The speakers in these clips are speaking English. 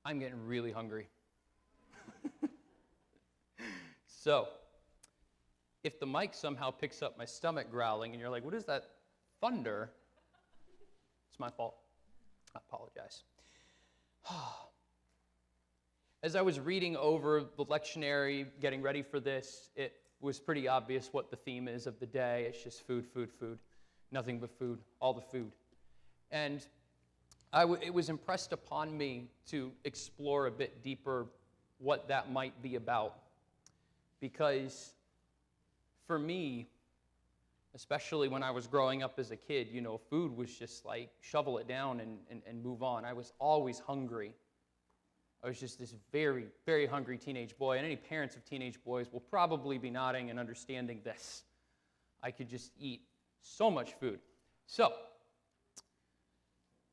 I'm getting really hungry. So, if the mic somehow picks up my stomach growling and you're like, what is that thunder? It's my fault. I apologize. As I was reading over the lectionary, getting ready for this, it was pretty obvious what the theme is of the day. It's just food, food, food. Nothing but food, all the food. And it was impressed upon me to explore a bit deeper what that might be about. Because for me, especially when I was growing up as a kid, food was just like shovel it down and move on. I was always hungry. I was just this very, very hungry teenage boy, and any parents of teenage boys will probably be nodding and understanding this. I could just eat so much food. So,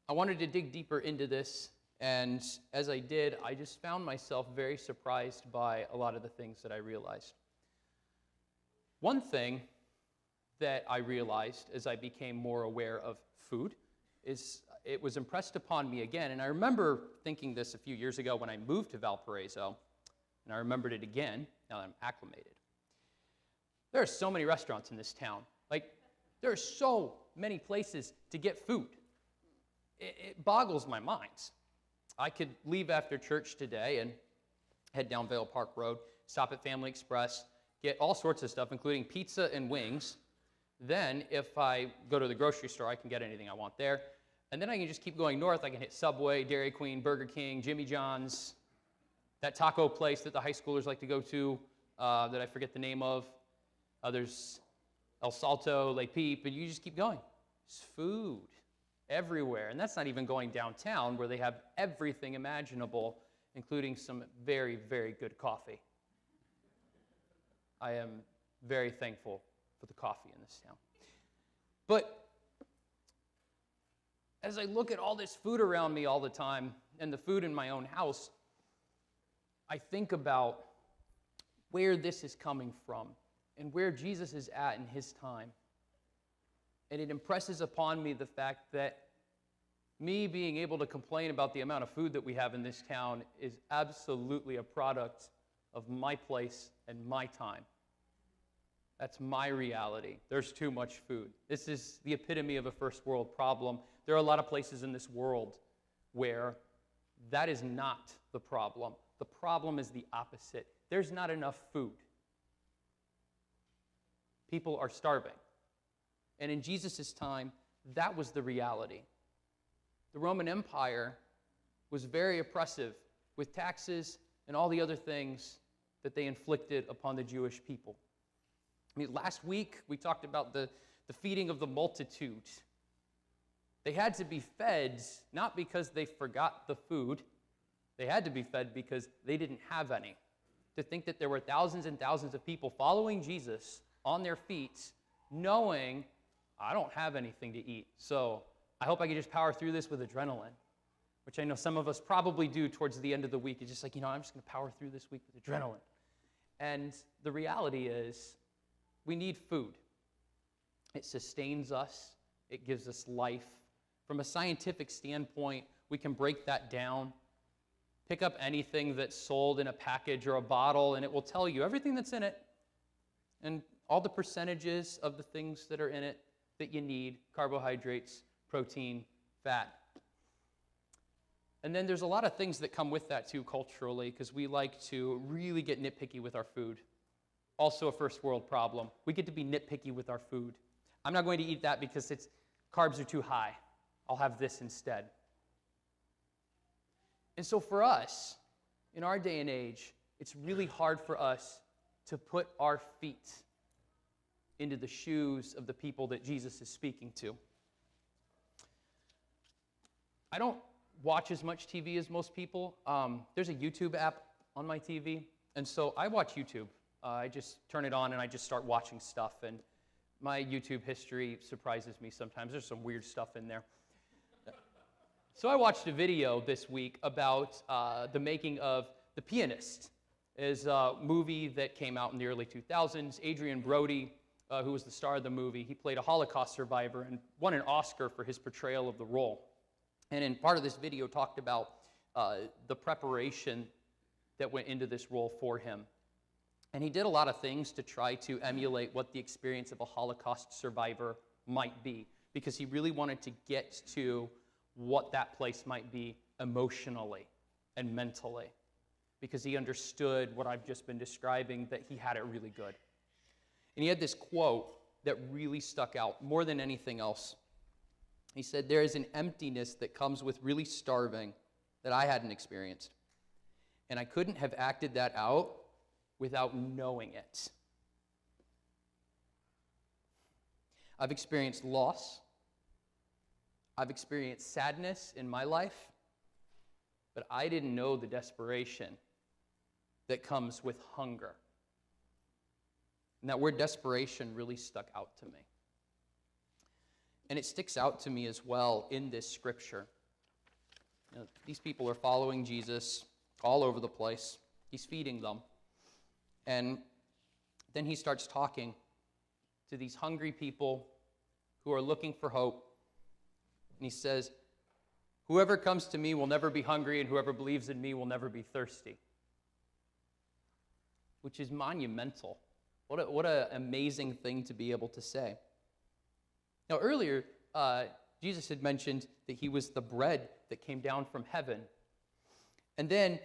I wanted to dig deeper into this, and as I did, I just found myself very surprised by a lot of the things that I realized. One thing that I realized as I became more aware of food is it was impressed upon me again, and I remember thinking this a few years ago when I moved to Valparaiso, and I remembered it again now that I'm acclimated. There are so many restaurants in this town. There are so many places to get food. It boggles my mind. I could leave after church today and head down Vale Park Road, stop at Family Express, get all sorts of stuff, including pizza and wings. Then, if I go to the grocery store, I can get anything I want there. And then I can just keep going north. I can hit Subway, Dairy Queen, Burger King, Jimmy John's, that taco place that the high schoolers like to go to that I forget the name of. There's El Salto, Le Peep, and you just keep going. There's food everywhere. And that's not even going downtown where they have everything imaginable, including some very, very good coffee. I am very thankful for the coffee in this town. But as I look at all this food around me all the time and the food in my own house, I think about where this is coming from and where Jesus is at in his time. And it impresses upon me the fact that me being able to complain about the amount of food that we have in this town is absolutely a product of my place and my time. That's my reality. There's too much food. This is the epitome of a first world problem. There are a lot of places in this world where that is not the problem. The problem is the opposite. There's not enough food. People are starving. And in Jesus' time, that was the reality. The Roman Empire was very oppressive with taxes and all the other things that they inflicted upon the Jewish people. Last week, we talked about the feeding of the multitude. They had to be fed, not because they forgot the food. They had to be fed because they didn't have any. To think that there were thousands and thousands of people following Jesus on their feet, knowing, I don't have anything to eat, so I hope I can just power through this with adrenaline, which I know some of us probably do towards the end of the week. It's just like, I'm just going to power through this week with adrenaline. And the reality is, we need food. It sustains us. It gives us life. From a scientific standpoint, we can break that down. Pick up anything that's sold in a package or a bottle, and it will tell you everything that's in it and all the percentages of the things that are in it that you need: carbohydrates, protein, fat. And then there's a lot of things that come with that too culturally, because we like to really get nitpicky with our food. Also a first world problem. We get to be nitpicky with our food. I'm not going to eat that because carbs are too high. I'll have this instead. And so for us, in our day and age, it's really hard for us to put our feet into the shoes of the people that Jesus is speaking to. I don't watch as much TV as most people. There's a YouTube app on my TV, and so I watch YouTube. I just turn it on and I just start watching stuff, and my YouTube history surprises me sometimes. There's some weird stuff in there. So I watched a video this week about the making of The Pianist. It's a movie that came out in the early 2000s. Adrian Brody, who was the star of the movie, he played a Holocaust survivor and won an Oscar for his portrayal of the role. And in part of this video talked about the preparation that went into this role for him. And he did a lot of things to try to emulate what the experience of a Holocaust survivor might be, because he really wanted to get to what that place might be emotionally and mentally, because he understood what I've just been describing, that he had it really good. And he had this quote that really stuck out more than anything else. He said, "There is an emptiness that comes with really starving that I hadn't experienced, and I couldn't have acted that out without knowing it." I've experienced loss. I've experienced sadness in my life, but I didn't know the desperation that comes with hunger. And that word desperation really stuck out to me. And it sticks out to me as well in this scripture. You know, these people are following Jesus all over the place. He's feeding them. And then he starts talking to these hungry people who are looking for hope. And he says, "Whoever comes to me will never be hungry, and whoever believes in me will never be thirsty." Which is monumental. What an amazing thing to be able to say. Now, earlier, Jesus had mentioned that he was the bread that came down from heaven. And then,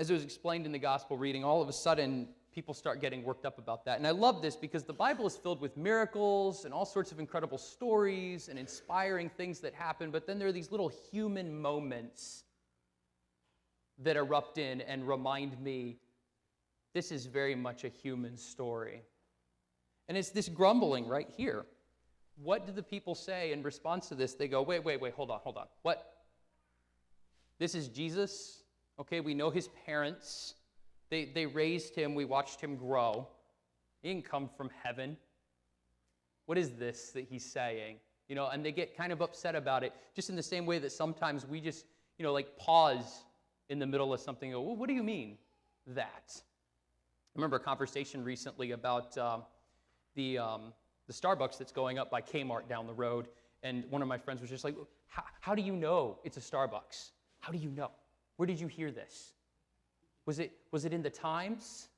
as it was explained in the gospel reading, all of a sudden, people start getting worked up about that. And I love this because the Bible is filled with miracles and all sorts of incredible stories and inspiring things that happen, but then there are these little human moments that erupt in and remind me this is very much a human story. And it's this grumbling right here. What do the people say in response to this? They go, wait, hold on. What? This is Jesus? Okay, we know his parents. They raised him. We watched him grow. He didn't come from heaven. What is this that he's saying? You know, and they get kind of upset about it, just in the same way that sometimes we just, like pause in the middle of something and go, well, what do you mean that? I remember a conversation recently about the Starbucks that's going up by Kmart down the road, and one of my friends was just like, how do you know it's a Starbucks? How do you know? Where did you hear this? Was it in the Times?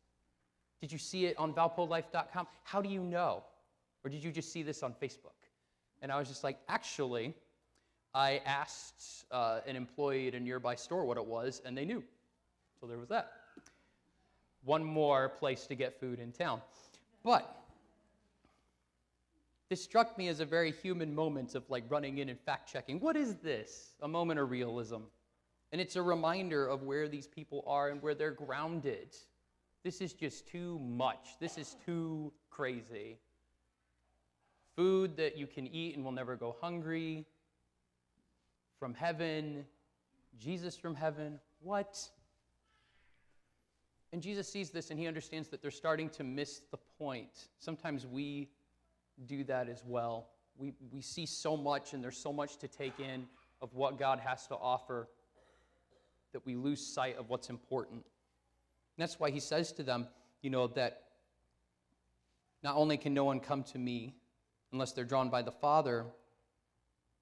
Did you see it on valpolife.com? How do you know? Or did you just see this on Facebook? And I was just like, actually, I asked an employee at a nearby store what it was, and they knew. So there was that. One more place to get food in town. But this struck me as a very human moment of like running in and fact-checking. What is this? A moment of realism. And it's a reminder of where these people are and where they're grounded. This is just too much. This is too crazy. Food that you can eat and will never go hungry. From heaven. Jesus from heaven. What? And Jesus sees this and he understands that they're starting to miss the point. Sometimes we do that as well. We see so much and there's so much to take in of what God has to offer that we lose sight of what's important. And that's why he says to them, that not only can no one come to me unless they're drawn by the Father,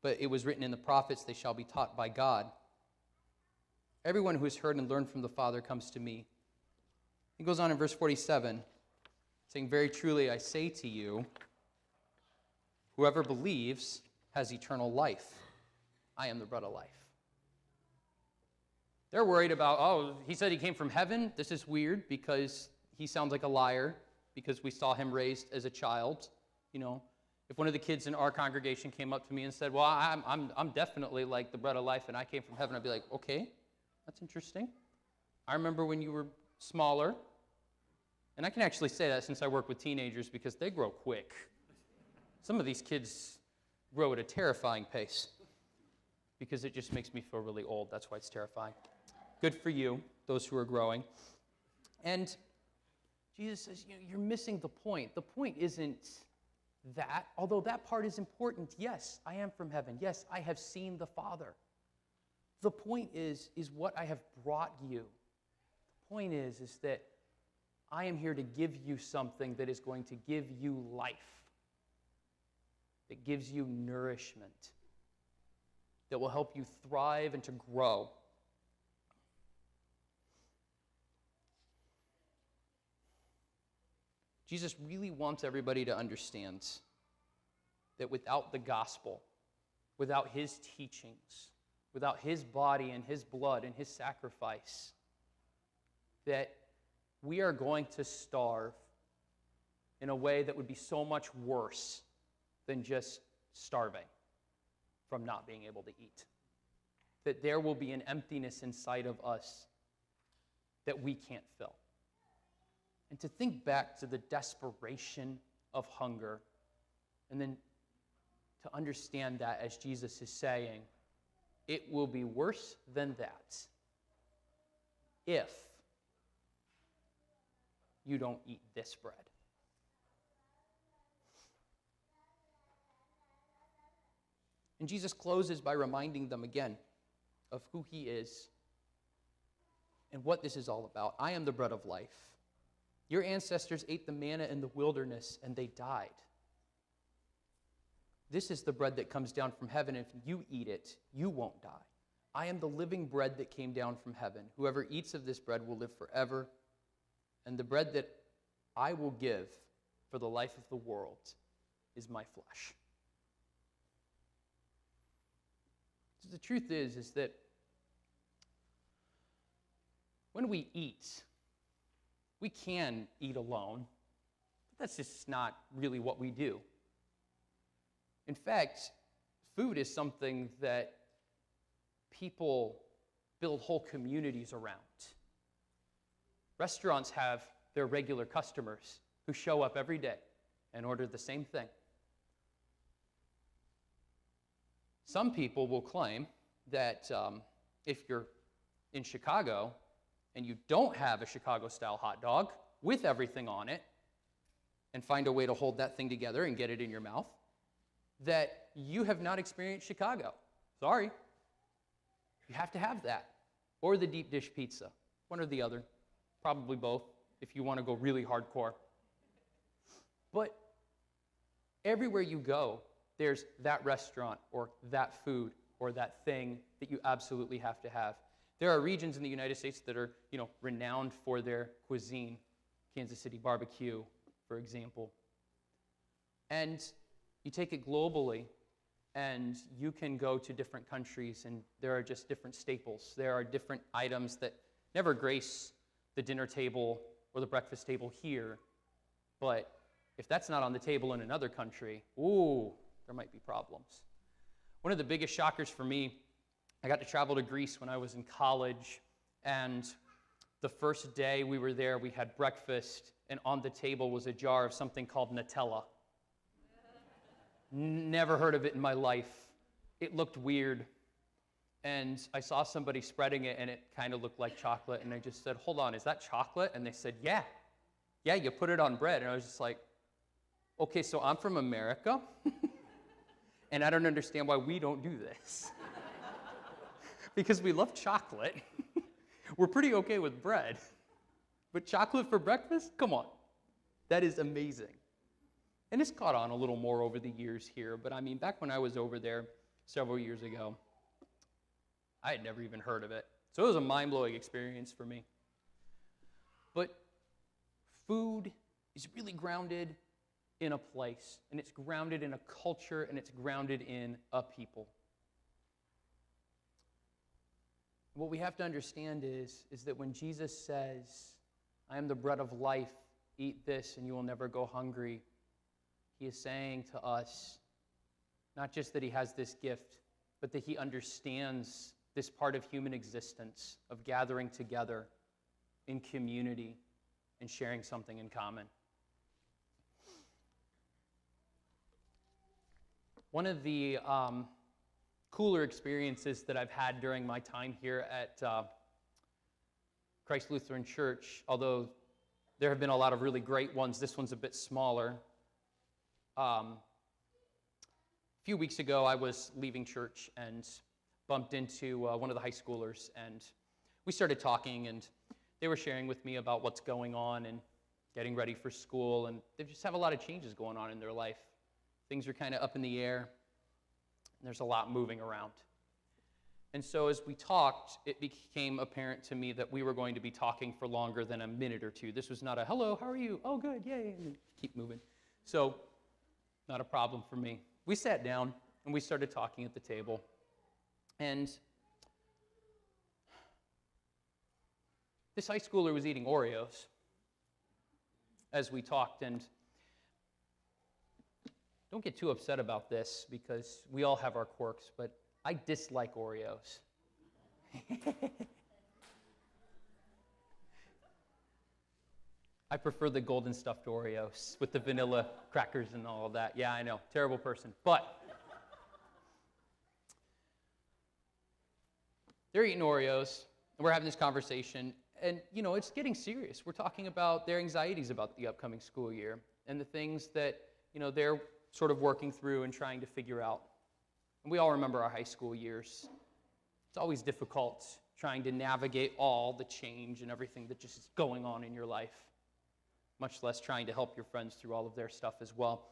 but it was written in the prophets, they shall be taught by God. Everyone who has heard and learned from the Father comes to me. He goes on in verse 47, saying, very truly I say to you, whoever believes has eternal life. I am the bread of life. They're worried about, he said he came from heaven. This is weird because he sounds like a liar because we saw him raised as a child. If one of the kids in our congregation came up to me and said, well, I'm definitely like the bread of life and I came from heaven, I'd be like, okay, that's interesting. I remember when you were smaller, and I can actually say that since I work with teenagers because they grow quick. Some of these kids grow at a terrifying pace because it just makes me feel really old. That's why it's terrifying. Good for you, those who are growing. And Jesus says, you're missing the point. The point isn't that, although that part is important. Yes, I am from heaven. Yes, I have seen the Father. The point is what I have brought you. The point is that I am here to give you something that is going to give you life, that gives you nourishment, that will help you thrive and to grow. Jesus really wants everybody to understand that without the gospel, without his teachings, without his body and his blood and his sacrifice, that we are going to starve in a way that would be so much worse than just starving from not being able to eat. That there will be an emptiness inside of us that we can't fill. And to think back to the desperation of hunger, and then to understand that as Jesus is saying, it will be worse than that if you don't eat this bread. And Jesus closes by reminding them again of who he is and what this is all about. I am the bread of life. Your ancestors ate the manna in the wilderness and they died. This is the bread that comes down from heaven. If you eat it, you won't die. I am the living bread that came down from heaven. Whoever eats of this bread will live forever. And the bread that I will give for the life of the world is my flesh. So the truth is that when we eat, we can eat alone, but that's just not really what we do. In fact, food is something that people build whole communities around. Restaurants have their regular customers who show up every day and order the same thing. Some people will claim that if you're in Chicago and you don't have a Chicago-style hot dog with everything on it and find a way to hold that thing together and get it in your mouth, that you have not experienced Chicago. Sorry. You have to have that. Or the deep dish pizza. One or the other. Probably both if you want to go really hardcore. But everywhere you go, there's that restaurant or that food or that thing that you absolutely have to have. There are regions in the United States that are, renowned for their cuisine. Kansas City barbecue, for example. And you take it globally, and you can go to different countries, and there are just different staples. There are different items that never grace the dinner table or the breakfast table here, but if that's not on the table in another country, there might be problems. One of the biggest shockers for me, I got to travel to Greece when I was in college, and the first day we were there, we had breakfast, and on the table was a jar of something called Nutella. Never heard of it in my life. It looked weird, and I saw somebody spreading it, and it kind of looked like chocolate, and I just said, hold on, is that chocolate? And they said, yeah, you put it on bread. And I was just like, okay, so I'm from America, and I don't understand why we don't do this. Because we love chocolate. We're pretty okay with bread. But chocolate for breakfast? Come on. That is amazing. And it's caught on a little more over the years here, but back when I was over there several years ago, I had never even heard of it. So it was a mind-blowing experience for me. But food is really grounded in a place, and it's grounded in a culture, and it's grounded in a people. What we have to understand is that when Jesus says, I am the bread of life, eat this and you will never go hungry, he is saying to us, not just that he has this gift, but that he understands this part of human existence, of gathering together in community and sharing something in common. One of the cooler experiences that I've had during my time here at Christ Lutheran Church, although there have been a lot of really great ones, this one's a bit smaller. A few weeks ago, I was leaving church and bumped into one of the high schoolers, and we started talking, and they were sharing with me about what's going on and getting ready for school, and they just have a lot of changes going on in their life. Things are kind of up in the air, and there's a lot moving around. And so as we talked, it became apparent to me that we were going to be talking for longer than a minute or two. This was not a, hello, how are you? Oh, good, yay, and keep moving. So, not a problem for me. We sat down, and we started talking at the table. And this high schooler was eating Oreos as we talked, and don't get too upset about this because we all have our quirks, but I dislike Oreos. I prefer the golden stuffed Oreos with the vanilla crackers and all of that. Yeah, I know, terrible person. But they're eating Oreos, and we're having this conversation, and it's getting serious. We're talking about their anxieties about the upcoming school year and the things that they're sort of working through and trying to figure out. And we all remember our high school years. It's always difficult trying to navigate all the change and everything that just is going on in your life, much less trying to help your friends through all of their stuff as well.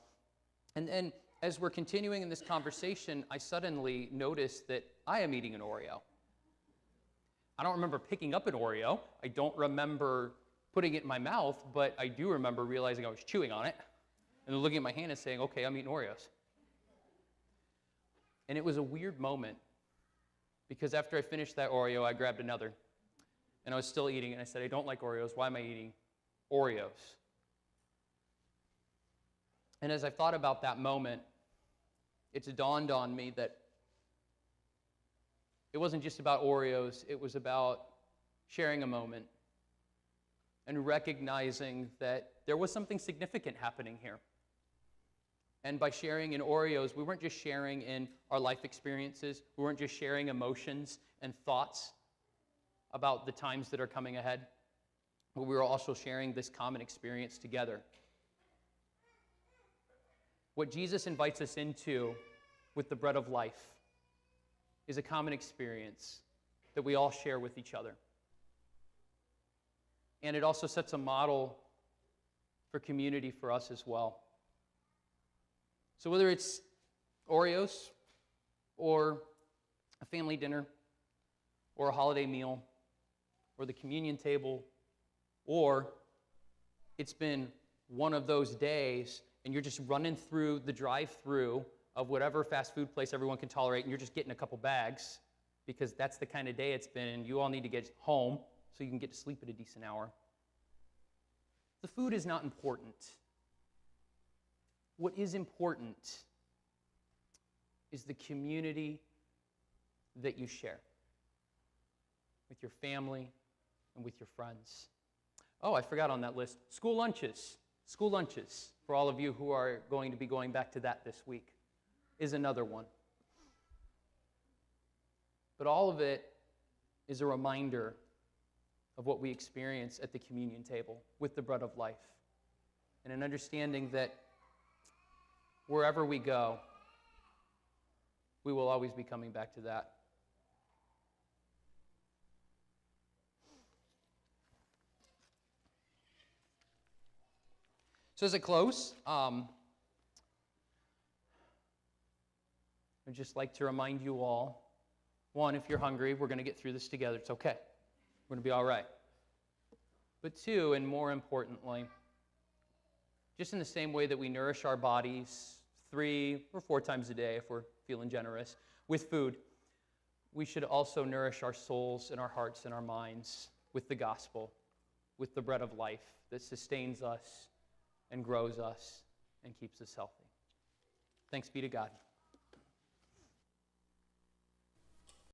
And then as we're continuing in this conversation, I suddenly noticed that I am eating an Oreo. I don't remember picking up an Oreo. I don't remember putting it in my mouth, but I do remember realizing I was chewing on it and then looking at my hand and saying, okay, I'm eating Oreos. And it was a weird moment because after I finished that Oreo, I grabbed another. And I was still eating, and I said, I don't like Oreos. Why am I eating Oreos? And as I thought about that moment, it's dawned on me that it wasn't just about Oreos. It was about sharing a moment and recognizing that there was something significant happening here. And by sharing in Oreos, we weren't just sharing in our life experiences. We weren't just sharing emotions and thoughts about the times that are coming ahead, but we were also sharing this common experience together. What Jesus invites us into with the bread of life is a common experience that we all share with each other. And it also sets a model for community for us as well. So whether it's Oreos or a family dinner or a holiday meal or the communion table, or it's been one of those days and you're just running through the drive-through of whatever fast food place everyone can tolerate and you're just getting a couple bags because that's the kind of day it's been and you all need to get home so you can get to sleep at a decent hour. The food is not important. What is important is the community that you share with your family and with your friends. Oh, I forgot on that list. School lunches. School lunches, for all of you who are going to be going back to that this week, is another one. But all of it is a reminder of what we experience at the communion table with the bread of life, and an understanding that wherever we go, we will always be coming back to that. So as I close, I'd just like to remind you all, one, if you're hungry, we're going to get through this together. It's okay. We're going to be all right. But two, and more importantly, just in the same way that we nourish our bodies 3 or 4 times a day, if we're feeling generous, with food, we should also nourish our souls and our hearts and our minds with the gospel, with the bread of life that sustains us and grows us and keeps us healthy. Thanks be to God.